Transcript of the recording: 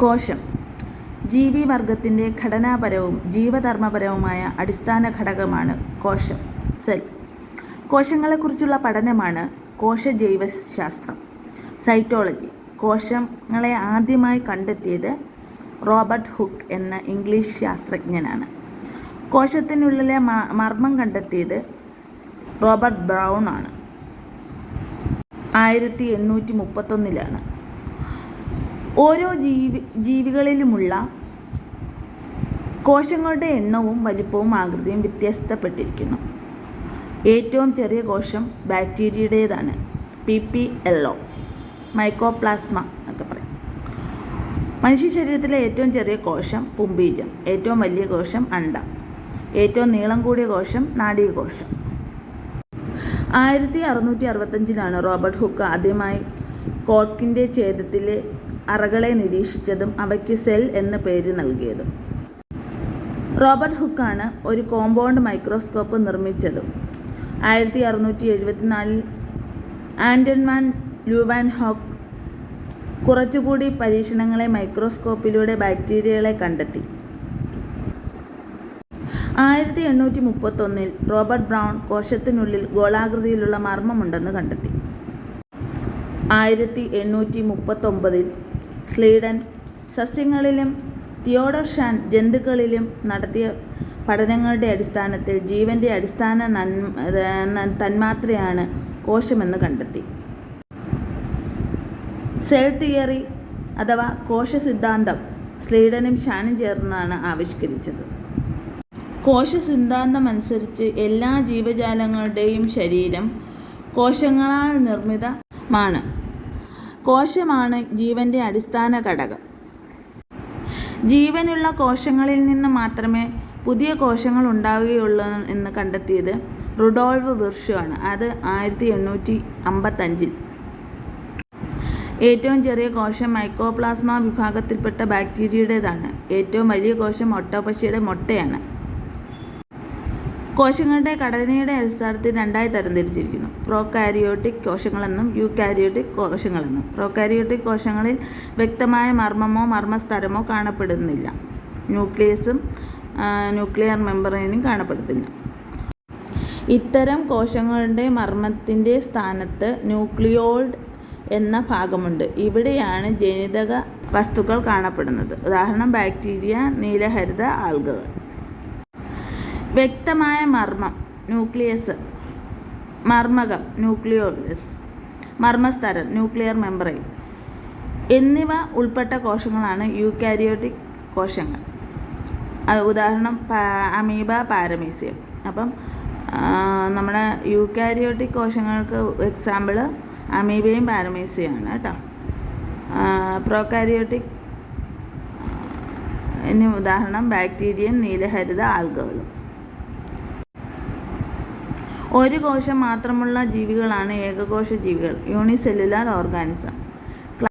കോശം ജീവിവർഗത്തിൻ്റെ ഘടനാപരവും ജീവധർമ്മപരവുമായ അടിസ്ഥാന ഘടകമാണ് കോശം, സെൽ. കോശങ്ങളെക്കുറിച്ചുള്ള പഠനമാണ് കോശജൈവശാസ്ത്രം, സൈറ്റോളജി. കോശങ്ങളെ ആദ്യമായി കണ്ടെത്തിയത് റോബർട്ട് ഹുക്ക് എന്ന ഇംഗ്ലീഷ് ശാസ്ത്രജ്ഞനാണ്. കോശത്തിനുള്ളിലെ മർമ്മം കണ്ടെത്തിയത് റോബർട്ട് ബ്രൗൺ ആണ്. 1831 ഓരോ ജീവികളിലുമുള്ള കോശങ്ങളുടെ എണ്ണവും വലിപ്പവും ആകൃതിയും വ്യത്യസ്തപ്പെട്ടിരിക്കുന്നു. ഏറ്റവും ചെറിയ കോശം ബാക്ടീരിയയുടേതാണ്. PPLO, മൈക്കോപ്ലാസ്മ എന്നൊക്കെ പറയും. മനുഷ്യ ശരീരത്തിലെ ഏറ്റവും ചെറിയ കോശം പുംബീജം, ഏറ്റവും വലിയ കോശം അണ്ഡം, ഏറ്റവും നീളം കൂടിയ കോശം നാഡീകോശം. 1665 റോബർട്ട് ഹുക്ക് ആദ്യമായി കോർക്കിൻ്റെ ഛേദത്തിലെ അറകളെ നിരീക്ഷിച്ചതും അവയ്ക്ക് സെൽ എന്ന പേര് നൽകിയതും. റോബർട്ട് ഹുക്കാണ് ഒരു കോമ്പൗണ്ട് മൈക്രോസ്കോപ്പ് നിർമ്മിച്ചതും. 1674 ആൻഡൻ ലൂവാൻ ഹോക്ക് കുറച്ചുകൂടി പരീക്ഷണങ്ങളെ മൈക്രോസ്കോപ്പിലൂടെ ബാക്ടീരിയകളെ കണ്ടെത്തി. 1831 റോബർട്ട് ബ്രൗൺ കോശത്തിനുള്ളിൽ ഗോളാകൃതിയിലുള്ള മർമ്മമുണ്ടെന്ന് കണ്ടെത്തി. 1839 സ്ലീഡൻ സസ്യങ്ങളിലും തിയോഡർ ഷാൻ ജന്തുക്കളിലും നടത്തിയ പഠനങ്ങളുടെ അടിസ്ഥാനത്തിൽ ജീവൻ്റെ അടിസ്ഥാന തന്മാത്രയാണ് കോശമെന്ന് കണ്ടെത്തി. സെൽ തിയറി അഥവാ കോശസിദ്ധാന്തം സ്ലീഡനും ഷാനും ചേർന്നാണ് ആവിഷ്കരിച്ചത്. കോശസിദ്ധാന്തമനുസരിച്ച് എല്ലാ ജീവജാലങ്ങളുടെയും ശരീരം കോശങ്ങളാൽ നിർമ്മിതമാണ്. കോശമാണ് ജീവൻ്റെ അടിസ്ഥാന ഘടകം. ജീവനുള്ള കോശങ്ങളിൽ നിന്ന് മാത്രമേ പുതിയ കോശങ്ങൾ ഉണ്ടാവുകയുള്ളൂ എന്ന് കണ്ടെത്തിയത് റുഡോൾഫ് വിർഷു ആണ്. അത് 1855. ഏറ്റവും ചെറിയ കോശം മൈക്കോപ്ലാസ്മ വിഭാഗത്തിൽപ്പെട്ട ബാക്ടീരിയയുടേതാണ്. ഏറ്റവും വലിയ കോശം ഒട്ടകപ്പക്ഷിയുടെ മുട്ടയാണ്. കോശങ്ങളുടെ ഘടനയുടെ അടിസ്ഥാനത്തിൽ രണ്ടായി തരംതിരിച്ചിരിക്കുന്നു: പ്രോകാരിയോട്ടിക് കോശങ്ങളെന്നും യൂകാരിയോട്ടിക് കോശങ്ങളെന്നും. പ്രോകാരിയോട്ടിക് കോശങ്ങളിൽ വ്യക്തമായ മർമ്മമോ മർമ്മസ്തരമോ കാണപ്പെടുന്നില്ല. ന്യൂക്ലിയസും ന്യൂക്ലിയർ മെമ്പറൈനും കാണപ്പെടുന്നില്ല. ഇത്തരം കോശങ്ങളുടെ മർമ്മത്തിൻ്റെ സ്ഥാനത്ത് ന്യൂക്ലിയോയിഡ് എന്ന ഭാഗമുണ്ട്. ഇവിടെയാണ് ജനിതക വസ്തുക്കൾ കാണപ്പെടുന്നത്. ഉദാഹരണം ബാക്ടീരിയ, നീലഹരിത ആൽഗകൾ. വ്യക്തമായ മർമ്മം ന്യൂക്ലിയസ്, മർമ്മകം ന്യൂക്ലിയോളസ്, മർമ്മസ്തരം ന്യൂക്ലിയർ മെമ്പറൈൻ എന്നിവ ഉൾപ്പെട്ട കോശങ്ങളാണ് യൂകാരിയോട്ടിക് കോശങ്ങൾ. ഉദാഹരണം അമീബ, പാരമീസിയം. അപ്പം നമ്മുടെ യൂകാരിയോട്ടിക് കോശങ്ങൾക്ക് എക്സാമ്പിൾ അമീബയും പാരമീസിയമാണ് കേട്ടോ. പ്രോകാരിയോട്ടിക് ഉദാഹരണം ബാക്ടീരിയയും നീലഹരിത ആൽഗകളും. ഒരു കോശം മാത്രമുള്ള ജീവികളാണ് ഏകകോശ ജീവികൾ, യൂണിസെല്ലുലാർ ഓർഗാനിസം.